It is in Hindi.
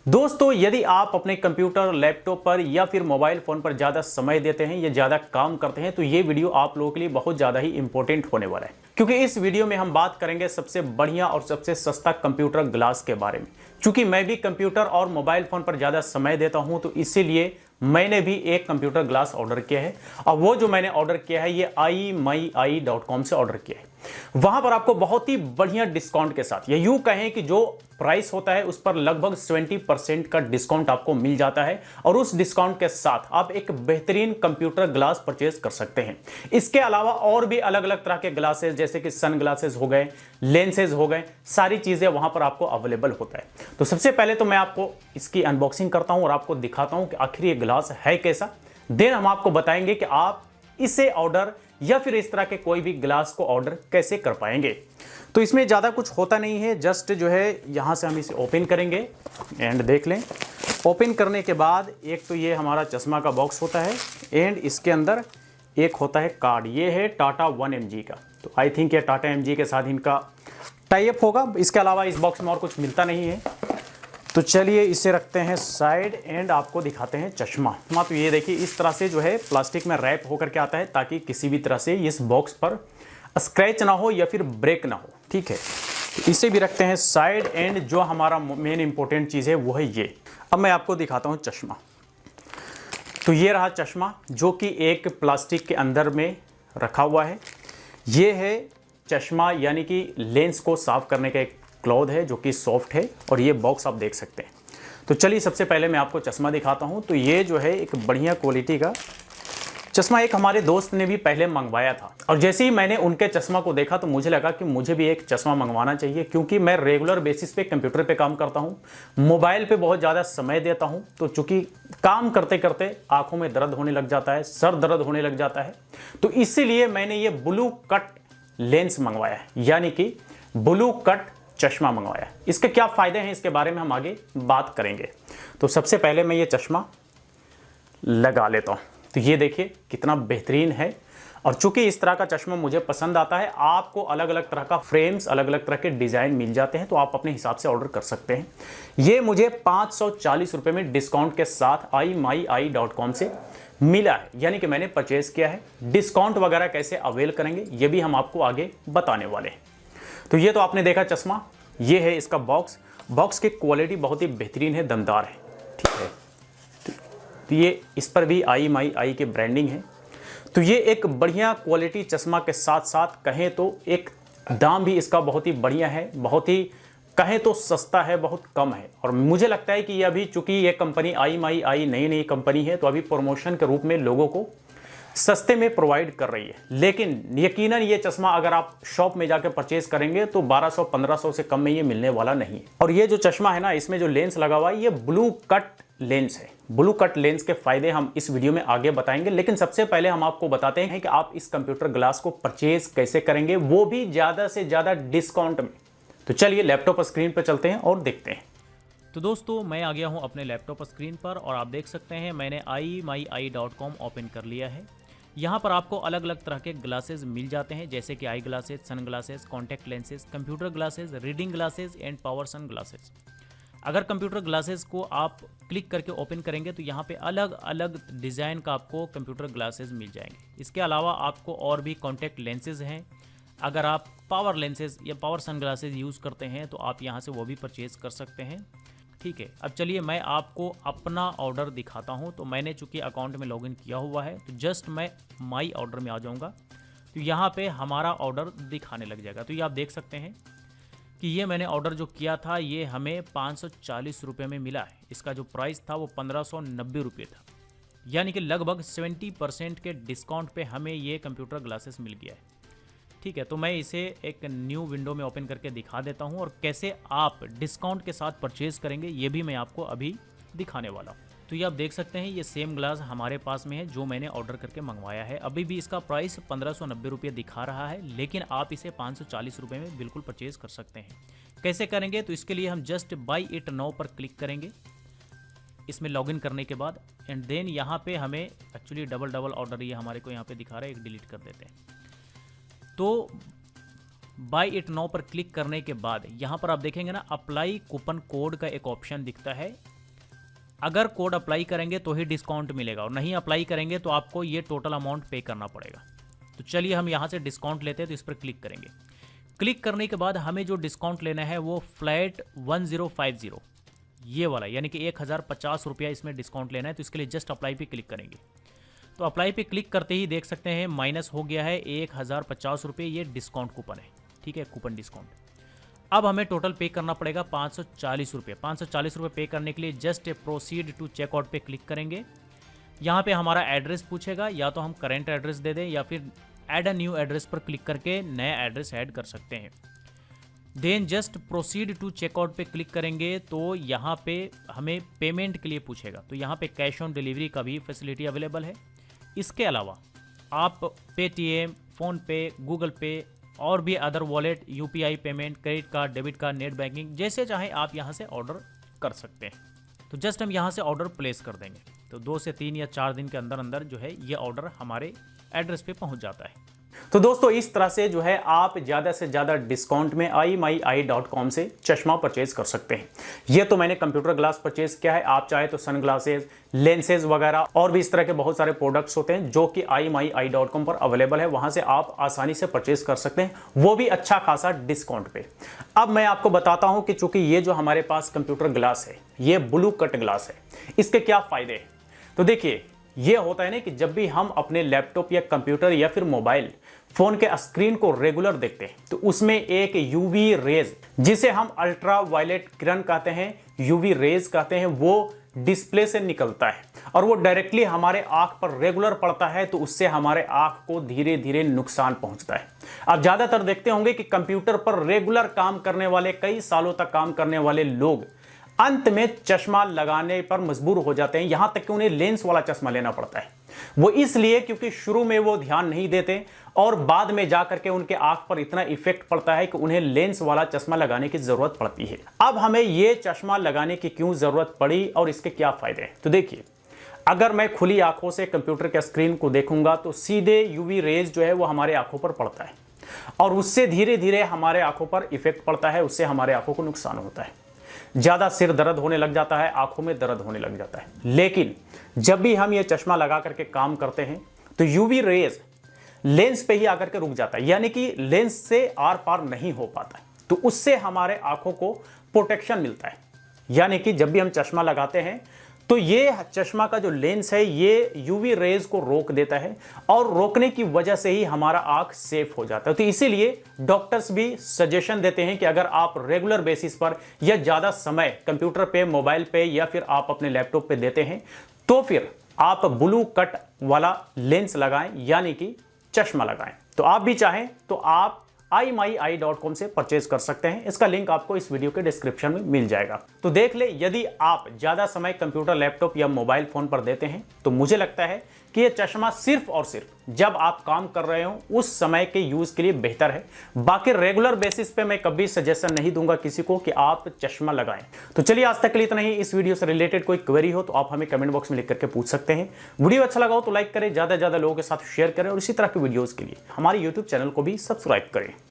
दोस्तों, यदि आप अपने कंप्यूटर, लैपटॉप पर या फिर मोबाइल फ़ोन पर ज़्यादा समय देते हैं या ज़्यादा काम करते हैं तो ये वीडियो आप लोगों के लिए बहुत ज़्यादा ही इंपॉर्टेंट होने वाला है, क्योंकि इस वीडियो में हम बात करेंगे सबसे बढ़िया और सबसे सस्ता कंप्यूटर ग्लास के बारे में। चूंकि मैं भी कंप्यूटर और मोबाइल फ़ोन पर ज़्यादा समय देता हूँ तो इसीलिए मैंने भी एक कंप्यूटर ग्लास ऑर्डर किया है और वो जो मैंने ऑर्डर किया है ये imyi.com से ऑर्डर किया है। वहां पर आपको बहुत ही बढ़िया डिस्काउंट के साथ, या यूं कहें कि जो प्राइस होता है उस पर लगभग 70% का डिस्काउंट आपको मिल जाता है और उस डिस्काउंट के साथ आप एक बेहतरीन कंप्यूटर ग्लास परचेज कर सकते हैं। इसके अलावा और भी अलग अलग तरह के ग्लासेस जैसे कि सन ग्लासेस हो गए, लेंसेज हो गए, सारी चीजें वहां पर आपको अवेलेबल होता है। तो सबसे पहले तो मैं आपको इसकी अनबॉक्सिंग करता हूं और आपको दिखाता हूं कि आखिर ये ग्लास है कैसा। देन हम आपको बताएंगे कि आप इसे ऑर्डर या फिर इस तरह के कोई भी ग्लास को ऑर्डर कैसे कर पाएंगे। तो इसमें ज़्यादा कुछ होता नहीं है, जस्ट जो है यहाँ से हम इसे ओपन करेंगे एंड देख लें। ओपन करने के बाद एक तो ये हमारा चश्मा का बॉक्स होता है एंड इसके अंदर एक होता है कार्ड। ये है टाटा 1mg का, तो आई थिंक ये टाटा mg के साथ इनका टाई अप होगा। इसके अलावा इस बॉक्स में और कुछ मिलता नहीं है। तो चलिए इसे रखते हैं साइड एंड आपको दिखाते हैं चश्मा। तो ये देखिए इस तरह से जो है प्लास्टिक में रैप होकर के आता है ताकि किसी भी तरह से इस बॉक्स पर स्क्रैच ना हो या फिर ब्रेक ना हो। ठीक है, तो इसे भी रखते हैं साइड एंड जो हमारा मेन इंपॉर्टेंट चीज़ है वो है ये। अब मैं आपको दिखाता हूँ चश्मा। तो ये रहा चश्मा जो कि एक प्लास्टिक के अंदर में रखा हुआ है। ये है चश्मा, यानी कि लेंस को साफ करने का एक क्लॉथ है जो कि सॉफ्ट है और ये बॉक्स आप देख सकते हैं। तो चलिए सबसे पहले मैं आपको चश्मा दिखाता हूं। तो ये जो है एक बढ़िया क्वालिटी का चश्मा एक हमारे दोस्त ने भी पहले मंगवाया था और जैसे ही मैंने उनके चश्मा को देखा तो मुझे लगा कि मुझे भी एक चश्मा मंगवाना चाहिए, क्योंकि मैं रेगुलर बेसिस पे कंप्यूटर पे काम करता हूं, मोबाइल पे बहुत ज़्यादा समय देता हूं। तो चूंकि काम करते करते आंखों में दर्द होने लग जाता है, सर दर्द होने लग जाता है, तो इसीलिए मैंने ये ब्लू कट लेंस मंगवाया है, यानी कि ब्लू कट चश्मा मंगवाया। इसके क्या फ़ायदे हैं इसके बारे में हम आगे बात करेंगे। तो सबसे पहले मैं ये चश्मा लगा लेता हूँ। तो ये देखिए कितना बेहतरीन है और चूंकि इस तरह का चश्मा मुझे पसंद आता है, आपको अलग अलग तरह का फ्रेम्स, अलग अलग तरह के डिज़ाइन मिल जाते हैं, तो आप अपने हिसाब से ऑर्डर कर सकते हैं। ये मुझे 540 रुपये में डिस्काउंट के साथ imyi.com से मिला है, यानी कि मैंने परचेज़ किया है। डिस्काउंट वगैरह कैसे अवेल करेंगे ये भी हम आपको आगे बताने वाले हैं। तो ये तो आपने देखा चश्मा, ये है इसका बॉक्स। बॉक्स की क्वालिटी बहुत ही बेहतरीन है, दमदार है। ठीक है, तो ये इस पर भी imyi की ब्रांडिंग है। तो ये एक बढ़िया क्वालिटी चश्मा के साथ साथ कहें तो एक दाम भी इसका बहुत ही बढ़िया है, बहुत ही कहें तो सस्ता है, बहुत कम है। और मुझे लगता है कि ये अभी चूंकि ये कंपनी imyi नई कंपनी है तो अभी प्रमोशन के रूप में लोगों को सस्ते में प्रोवाइड कर रही है। लेकिन यकीनन ये चश्मा अगर आप शॉप में जाकर परचेज करेंगे तो 1200-1500 से कम में ये मिलने वाला नहीं है। और ये जो चश्मा है ना, इसमें जो लेंस लगा हुआ है ये ब्लू कट लेंस है। ब्लू कट लेंस के फायदे हम इस वीडियो में आगे बताएंगे, लेकिन सबसे पहले हम आपको बताते हैं कि आप इस कंप्यूटर ग्लास को परचेज कैसे करेंगे, वो भी ज़्यादा से ज़्यादा डिस्काउंट में। तो चलिए लैपटॉप स्क्रीन पर चलते हैं और देखते हैं। तो दोस्तों मैं आ गया हूं अपने लैपटॉप स्क्रीन पर और आप देख सकते हैं मैंने imyi.com ओपन कर लिया है। यहाँ पर आपको अलग अलग तरह के ग्लासेस मिल जाते हैं, जैसे कि eye glasses, sun glasses, contact lenses, computer glasses, reading glasses and power sun glasses. अगर कंप्यूटर ग्लासेस को आप क्लिक करके ओपन करेंगे तो यहाँ पे अलग अलग डिज़ाइन का आपको कंप्यूटर ग्लासेस मिल जाएंगे। इसके अलावा आपको और भी कॉन्टैक्ट लेंसेज हैं। अगर आप पावर लेंसेज या पावर सन ग्लासेज यूज़ करते हैं तो आप यहाँ से वो भी परचेज़ कर सकते हैं। ठीक है, अब चलिए मैं आपको अपना ऑर्डर दिखाता हूं। तो मैंने चूंकि अकाउंट में लॉगिन किया हुआ है तो जस्ट मैं माई ऑर्डर में आ जाऊंगा, तो यहाँ पे हमारा ऑर्डर दिखाने लग जाएगा। तो ये आप देख सकते हैं कि ये मैंने ऑर्डर जो किया था ये हमें 540 रुपये में मिला है। इसका जो प्राइस था वो 1590 रुपये था, यानी कि लगभग 70% के डिस्काउंट पे हमें ये कंप्यूटर ग्लासेस मिल गया है। ठीक है, तो मैं इसे एक न्यू विंडो में ओपन करके दिखा देता हूं और कैसे आप डिस्काउंट के साथ परचेज़ करेंगे ये भी मैं आपको अभी दिखाने वाला हूं। तो ये आप देख सकते हैं ये सेम ग्लास हमारे पास में है जो मैंने ऑर्डर करके मंगवाया है। अभी भी इसका प्राइस 1590 रुपये दिखा रहा है, लेकिन आप इसे 540 रुपये में बिल्कुल परचेज़ कर सकते हैं। कैसे करेंगे? तो इसके लिए हम जस्ट बाई इट नाउ पर क्लिक करेंगे इसमें लॉगिन करने के बाद, एंड देन यहाँ पे हमें एक्चुअली डबल ऑर्डर ये हमारे को यहाँ पे दिखा रहा है, एक डिलीट कर देते हैं। तो बाय इट नाउ पर क्लिक करने के बाद यहाँ पर आप देखेंगे ना, अप्लाई कूपन कोड का एक ऑप्शन दिखता है। अगर कोड अप्लाई करेंगे तो ही डिस्काउंट मिलेगा और नहीं अप्लाई करेंगे तो आपको ये टोटल अमाउंट पे करना पड़ेगा। तो चलिए हम यहाँ से डिस्काउंट लेते हैं, तो इस पर क्लिक करेंगे। क्लिक करने के बाद हमें जो डिस्काउंट लेना है वो फ्लैट 1050 ये वाला, यानी कि 1050 रुपया इसमें डिस्काउंट लेना है। तो इसके लिए जस्ट अप्लाई पे क्लिक करेंगे। तो अप्लाई पे क्लिक करते ही देख सकते हैं माइनस हो गया है 1050 रुपये, ये डिस्काउंट कूपन है, ठीक है, कूपन डिस्काउंट। अब हमें टोटल पे करना पड़ेगा 540 रुपये। 540 रुपये पे करने के लिए जस्ट प्रोसीड टू चेकआउट पे क्लिक करेंगे। यहाँ पे हमारा एड्रेस पूछेगा, या तो हम करेंट एड्रेस दे दें या फिर ऐड अ न्यू एड्रेस पर क्लिक करके नया एड्रेस ऐड कर सकते हैं। Then just proceed to checkout पे क्लिक करेंगे तो यहाँ पे हमें पेमेंट के लिए पूछेगा। तो यहाँ पे कैश ऑन डिलीवरी का भी फैसिलिटी अवेलेबल है। इसके अलावा आप पेटीएम, फ़ोनपे, गूगल पे और भी other wallet, UPI payment, credit card, debit card, net banking, जैसे चाहे आप यहाँ से ऑर्डर कर सकते हैं। तो जस्ट हम यहाँ से ऑर्डर प्लेस कर देंगे। तो 2 से 3 या 4 दिन के अंदर अंदर जो है ये ऑर्डर हमारे एड्रेस पे पहुँच जाता है। तो दोस्तों इस तरह से जो है आप ज़्यादा से ज़्यादा डिस्काउंट में imyi.com से चश्मा परचेज कर सकते हैं। ये तो मैंने कंप्यूटर ग्लास परचेज किया है, आप चाहे तो सन ग्लासेज, लेंसेज वगैरह और भी इस तरह के बहुत सारे प्रोडक्ट्स होते हैं जो कि imyi.com पर अवेलेबल है। वहां से आप आसानी से परचेज कर सकते हैं, वो भी अच्छा खासा डिस्काउंट पे। अब मैं आपको बताता हूं कि चूंकि ये जो हमारे पास कंप्यूटर ग्लास है ये ब्लू कट ग्लास है, इसके क्या फायदे हैं। तो देखिए ये होता है ना कि जब भी हम अपने लैपटॉप या कंप्यूटर या फिर मोबाइल फोन के स्क्रीन को रेगुलर देखते हैं तो उसमें एक यूवी रेज, जिसे हम अल्ट्रा वायलेट किरण कहते हैं, यूवी रेज कहते हैं, वो डिस्प्ले से निकलता है और वो डायरेक्टली हमारे आंख पर रेगुलर पड़ता है। तो उससे हमारे आंख को धीरे धीरे नुकसान पहुंचता है। आप ज्यादातर देखते होंगे कि कंप्यूटर पर रेगुलर काम करने वाले, कई सालों तक काम करने वाले लोग अंत में चश्मा लगाने पर मजबूर हो जाते हैं, यहां तक कि उन्हें लेंस वाला चश्मा लेना पड़ता है। वो इसलिए क्योंकि शुरू में वो ध्यान नहीं देते और बाद में जाकर के उनके आंख पर इतना इफेक्ट पड़ता है कि उन्हें लेंस वाला चश्मा लगाने की जरूरत पड़ती है। अब हमें ये चश्मा लगाने की क्यों जरूरत पड़ी और इसके क्या फायदे हैं। तो देखिए, अगर मैं खुली आंखों से कंप्यूटर के स्क्रीन को देखूंगा तो सीधे यूवी रेज जो है वो हमारे आंखों पर पड़ता है और उससे धीरे धीरे हमारे आंखों पर इफेक्ट पड़ता है, उससे हमारे आंखों को नुकसान होता है। ज्यादा सिर दर्द होने लग जाता है, आंखों में दर्द होने लग जाता है। लेकिन जब भी हम ये चश्मा लगा करके काम करते हैं तो यूवी रेज लेंस पे ही आकर के रुक जाता है, यानी कि लेंस से आर पार नहीं हो पाता है। तो उससे हमारे आंखों को प्रोटेक्शन मिलता है, यानी कि जब भी हम चश्मा लगाते हैं तो ये चश्मा का जो लेंस है ये यूवी रेज को रोक देता है और रोकने की वजह से ही हमारा आंख सेफ हो जाता है। तो इसीलिए डॉक्टर्स भी सजेशन देते हैं कि अगर आप रेगुलर बेसिस पर या ज़्यादा समय कंप्यूटर पे, मोबाइल पे या फिर आप अपने लैपटॉप पे देते हैं तो फिर आप ब्लू कट वाला लेंस लगाएं, यानी कि चश्मा लगाएं। तो आप भी चाहें तो आप imyi.com से परचेज कर सकते हैं। इसका लिंक आपको इस वीडियो के डिस्क्रिप्शन में मिल जाएगा। तो देख ले, यदि आप ज्यादा समय कंप्यूटर, लैपटॉप या मोबाइल फोन पर देते हैं तो मुझे लगता है कि यह चश्मा सिर्फ और सिर्फ जब आप काम कर रहे हो उस समय के यूज के लिए बेहतर है। बाकी रेगुलर बेसिस पे मैं कभी सजेशन नहीं दूंगा किसी को कि आप चश्मा लगाएं। तो चलिए, आज तक के लिए इतना ही। इस वीडियो से रिलेटेड कोई क्वेरी हो तो आप हमें कमेंट बॉक्स में लिख करके पूछ सकते हैं। वीडियो अच्छा लगा हो तो लाइक करें, ज्यादा से ज्यादा लोगों के साथ शेयर करें और इसी तरह के वीडियोज के लिए हमारे यूट्यूब चैनल को भी सब्सक्राइब करें।